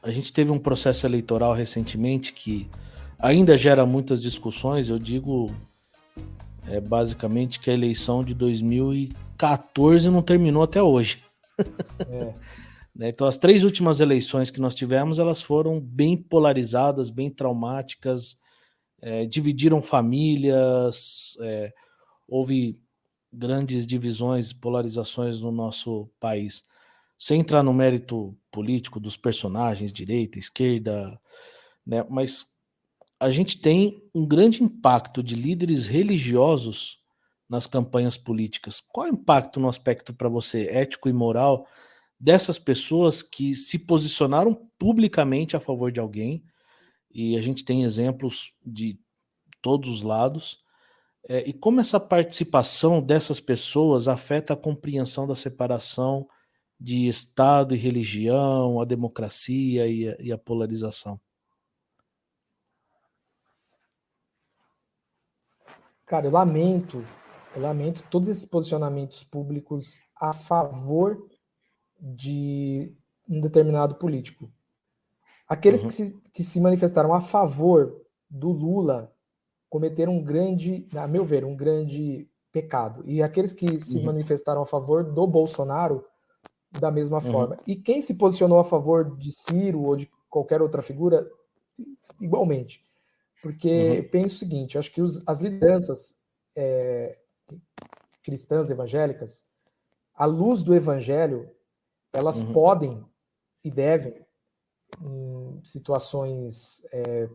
a gente teve um processo eleitoral recentemente que ainda gera muitas discussões. Eu digo basicamente que a eleição de 2014 não terminou até hoje. Né? Então, as 3 últimas eleições que nós tivemos, elas foram bem polarizadas, bem traumáticas, dividiram famílias, houve grandes divisões, polarizações no nosso país. Sem entrar no mérito político dos personagens, direita, esquerda, né? Mas a gente tem um grande impacto de líderes religiosos nas campanhas políticas. Qual é o impacto no aspecto para você ético e moral dessas pessoas que se posicionaram publicamente a favor de alguém? E a gente tem exemplos de todos os lados. E como essa participação dessas pessoas afeta a compreensão da separação de Estado e religião, a democracia e a polarização? Cara, eu lamento todos esses posicionamentos públicos a favor de um determinado político. Aqueles que se manifestaram a favor do Lula cometeram a meu ver, um grande pecado. E aqueles que se manifestaram a favor do Bolsonaro, da mesma forma. E quem se posicionou a favor de Ciro ou de qualquer outra figura, igualmente. Porque penso o seguinte, acho que as lideranças cristãs evangélicas, à luz do evangelho, elas podem e devem, em situações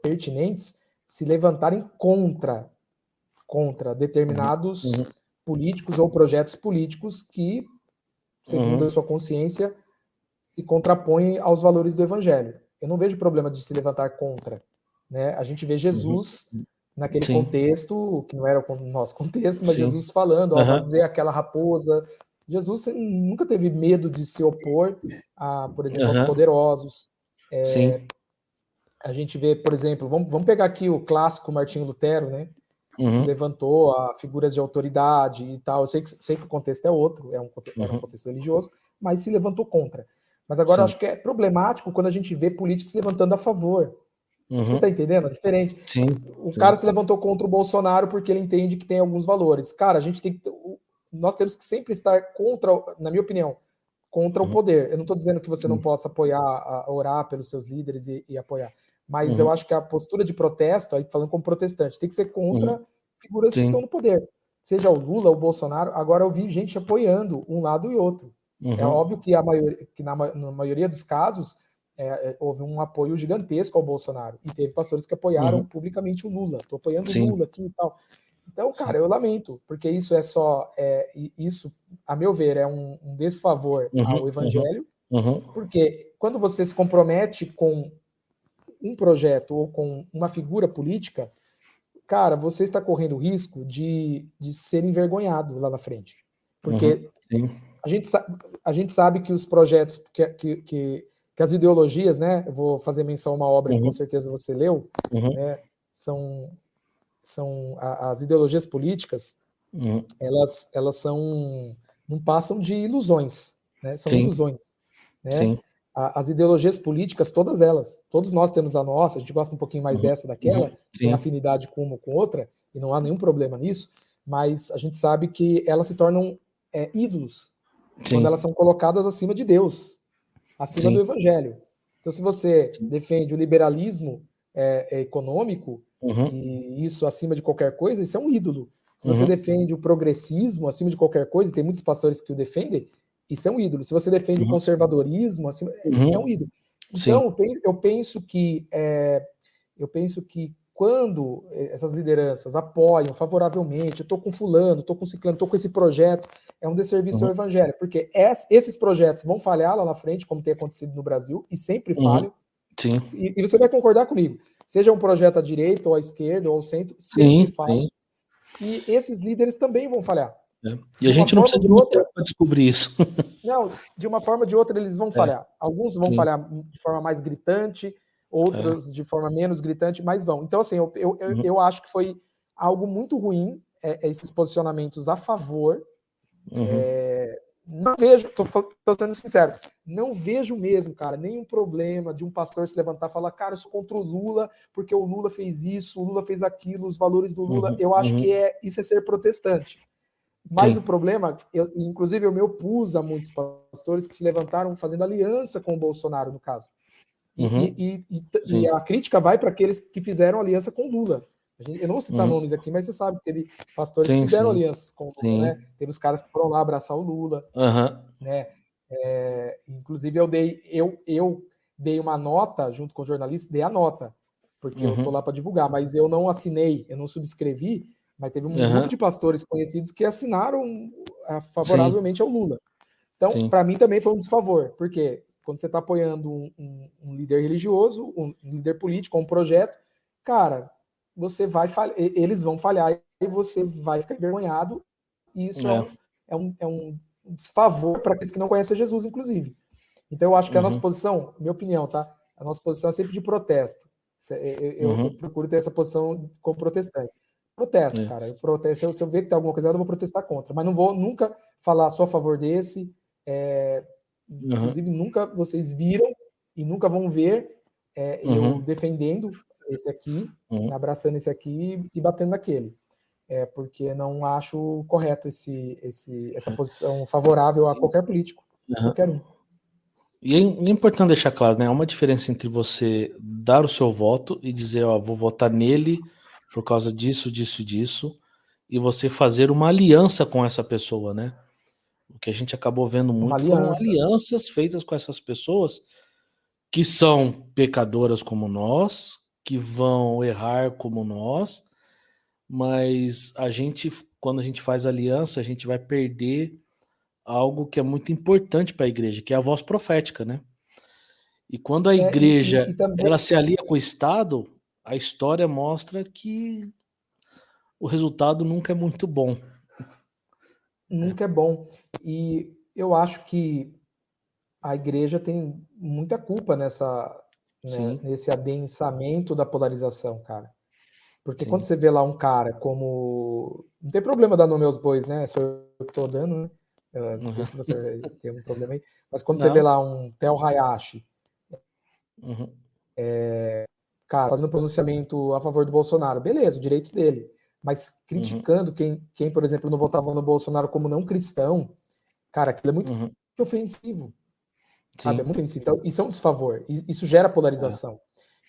pertinentes, se levantarem contra determinados políticos ou projetos políticos que, segundo a sua consciência, se contrapõem aos valores do evangelho. Eu não vejo problema de se levantar contra. Né? A gente vê Jesus naquele contexto, que não era o nosso contexto, mas Jesus falando, vai dizer aquela raposa. Jesus nunca teve medo de se opor, por exemplo, aos poderosos. A gente vê, por exemplo, vamos pegar aqui o clássico Martinho Lutero, né? Se levantou a figuras de autoridade e tal. Eu sei que o contexto é outro, era um contexto religioso, mas se levantou contra. Mas agora eu acho que é problemático quando a gente vê políticos se levantando a favor. Você está entendendo? É diferente. O cara se levantou contra o Bolsonaro porque ele entende que tem alguns valores. Cara, nós temos que sempre estar contra, na minha opinião, contra o poder. Eu não estou dizendo que você não possa apoiar, orar pelos seus líderes e apoiar. Mas eu acho que a postura de protesto, aí falando como protestante, tem que ser contra figuras que estão no poder. Seja o Lula, o Bolsonaro. Agora eu vi gente apoiando um lado e outro. É óbvio que na maioria dos casos houve um apoio gigantesco ao Bolsonaro. E teve pastores que apoiaram publicamente o Lula. Estou apoiando o Lula aqui e tal. Então, cara, eu lamento, porque isso isso, a meu ver, é um desfavor ao evangelho, porque quando você se compromete com um projeto ou com uma figura política, cara, você está correndo o risco de ser envergonhado lá na frente. Porque a gente sabe que os projetos, que as ideologias, né? Eu vou fazer menção a uma obra que com certeza você leu, né? São as ideologias políticas, elas não passam de ilusões, né? São ilusões, né? As ideologias políticas, todos nós temos a nossa, a gente gosta um pouquinho mais dessa, daquela, tem afinidade com uma com outra, e não há nenhum problema nisso, mas a gente sabe que elas se tornam ídolos quando elas são colocadas acima de Deus, acima do evangelho. Então, se você defende o liberalismo econômico, e isso acima de qualquer coisa, isso é um ídolo. Se você defende o progressismo acima de qualquer coisa, e tem muitos pastores que o defendem, isso é um ídolo. Se você defende o conservadorismo, acima, é um ídolo. Então, eu penso que quando essas lideranças apoiam favoravelmente, eu estou com fulano, estou com ciclano, estou com esse projeto, é um desserviço ao evangelho, porque esses projetos vão falhar lá na frente, como tem acontecido no Brasil, e sempre falham. E você vai concordar comigo. Seja um projeto à direita, ou à esquerda, ou ao centro, sempre falha. E esses líderes também vão falhar. E a gente não precisa de muito tempo para descobrir isso. Não, de uma forma ou de outra eles vão falhar. Alguns vão falhar de forma mais gritante, outros de forma menos gritante, mas vão. Então, assim, eu acho que foi algo muito ruim esses posicionamentos a favor Não vejo, tô sendo sincero, não vejo mesmo, cara, nenhum problema de um pastor se levantar e falar, cara, eu sou contra o Lula, porque o Lula fez isso, o Lula fez aquilo, os valores do Lula. Eu acho que isso é ser protestante. Mas sim, o problema, inclusive eu me opus a muitos pastores que se levantaram fazendo aliança com o Bolsonaro, no caso. E a crítica vai para aqueles que fizeram aliança com o Lula. Eu não vou citar nomes aqui, mas você sabe que teve pastores que fizeram alianças com o Lula, né? Teve os caras que foram lá abraçar o Lula, né? Inclusive eu dei uma nota junto com o jornalista, dei a nota, porque eu tô lá para divulgar, mas eu não assinei, eu não subscrevi, mas teve um grupo de pastores conhecidos que assinaram favoravelmente ao Lula. Então, para mim também foi um desfavor, porque quando você está apoiando um líder religioso, um líder político, um projeto, cara, você vai eles vão falhar e você vai ficar envergonhado. E isso é um desfavor para aqueles que não conhecem Jesus, inclusive. Então, eu acho que a nossa posição, minha opinião, tá? A nossa posição é sempre de protesto. Eu procuro ter essa posição como protestante. Protesto, cara. Eu protesto. Se eu ver que tem alguma coisa errada, eu vou protestar contra. Mas não vou nunca falar só a favor desse. Inclusive, nunca vocês viram e nunca vão ver eu defendendo esse aqui, abraçando esse aqui e batendo naquele. Porque não acho correto essa posição favorável a qualquer político, qualquer um. E é importante deixar claro, né? Há uma diferença entre você dar o seu voto e dizer, ó, vou votar nele por causa disso, disso, disso, e você fazer uma aliança com essa pessoa, né? O que a gente acabou vendo muito foram alianças feitas com essas pessoas que são pecadoras como nós, que vão errar como nós, mas quando a gente faz aliança, a gente vai perder algo que é muito importante para a igreja, que é a voz profética, né? E quando a igreja ela se alia com o Estado, a história mostra que o resultado nunca é muito bom. Nunca é bom. E eu acho que a igreja tem muita culpa nesse adensamento da polarização, cara. Porque quando você vê lá um cara como... Não tem problema dar nome aos bois, né? Só eu que tô dando, né? Eu não sei se você tem algum problema aí. Mas quando você vê lá um Tel Hayashi, cara, fazendo pronunciamento a favor do Bolsonaro, beleza, o direito dele. Mas criticando quem, por exemplo, não votava no Bolsonaro como não cristão, cara, aquilo é muito ofensivo. Sabe? É muito ofensivo. Então, isso é um desfavor. Isso gera polarização.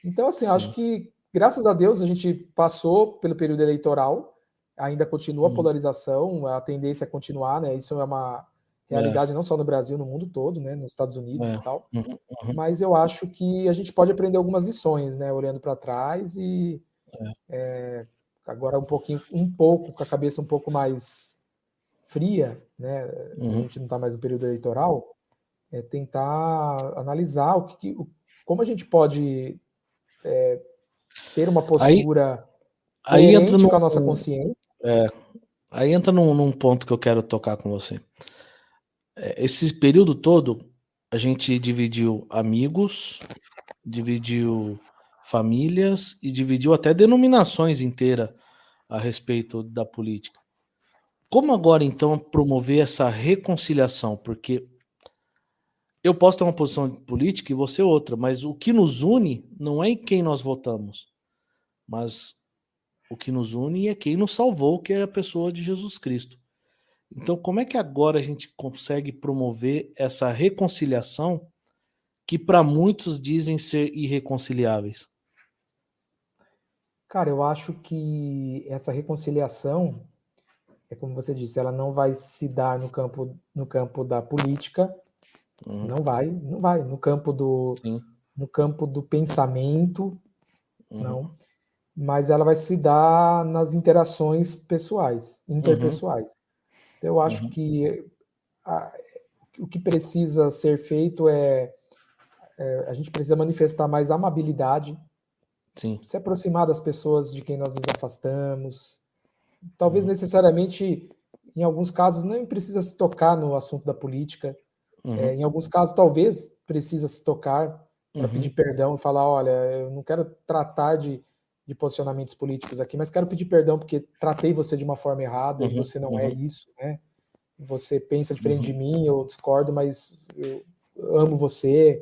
Então, assim, acho que, graças a Deus, a gente passou pelo período eleitoral, ainda continua a polarização, a tendência é continuar, né? Isso é uma realidade não só no Brasil, no mundo todo, né? Nos Estados Unidos e tal. Mas eu acho que a gente pode aprender algumas lições, né? Olhando para trás e agora um pouco, com a cabeça um pouco mais fria, né? A gente não está mais no período eleitoral, tentar analisar como a gente pode ter uma postura coerente com a nossa consciência. Aí entra num ponto que eu quero tocar com você. Esse período todo, a gente dividiu amigos, dividiu famílias e dividiu até denominações inteiras a respeito da política. Como agora, então, promover essa reconciliação? Porque eu posso ter uma posição política e você outra, mas o que nos une não é em quem nós votamos, mas o que nos une é quem nos salvou, que é a pessoa de Jesus Cristo. Então, como é que agora a gente consegue promover essa reconciliação que para muitos dizem ser irreconciliáveis? Cara, eu acho que essa reconciliação, como você disse, ela não vai se dar no campo da política, não vai. No campo do pensamento, não. Mas ela vai se dar nas interações interpessoais. Então, eu acho que o que precisa ser feito a gente precisa manifestar mais amabilidade, se aproximar das pessoas de quem nós nos afastamos. Talvez necessariamente, em alguns casos, nem precisa se tocar no assunto da política. Em alguns casos, talvez precisa se tocar para pedir perdão e falar, olha, eu não quero tratar de posicionamentos políticos aqui, mas quero pedir perdão porque tratei você de uma forma errada e você não é isso, né? você pensa diferente de mim, eu discordo, mas eu amo você,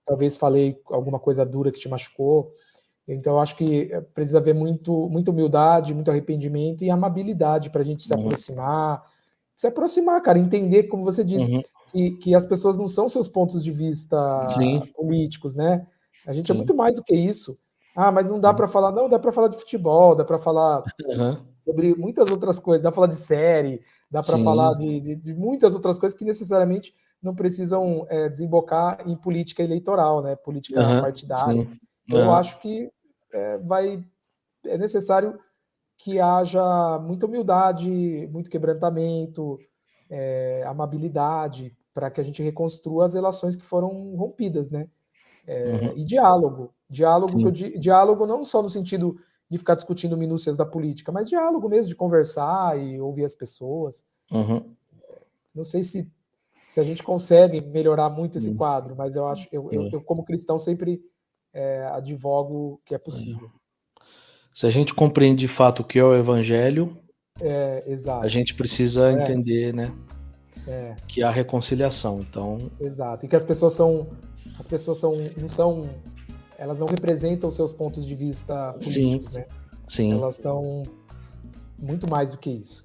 talvez falei alguma coisa dura que te machucou. Então, eu acho que precisa haver muita humildade, muito arrependimento e amabilidade para a gente se aproximar. Se aproximar, cara, entender, como você disse, que as pessoas não são seus pontos de vista políticos, né? A gente é muito mais do que isso. Mas não dá para falar. Não, dá para falar de futebol, dá para falar sobre muitas outras coisas, dá para falar de série, dá para falar de muitas outras coisas que necessariamente não precisam desembocar em política eleitoral, né? Política partidária. Então, eu acho que é necessário que haja muita humildade, muito quebrantamento, amabilidade, para que a gente reconstrua as relações que foram rompidas, né? E diálogo. Diálogo não só no sentido de ficar discutindo minúcias da política, mas diálogo mesmo, de conversar e ouvir as pessoas. Não sei se a gente consegue melhorar muito esse quadro, mas eu acho, eu como cristão sempre advogo que é possível. Se a gente compreende de fato o que é o evangelho, exato. a gente precisa entender, né? Que há reconciliação. Então, exato. E que as pessoas elas não representam os seus pontos de vista políticos, né? Sim. Elas são muito mais do que isso.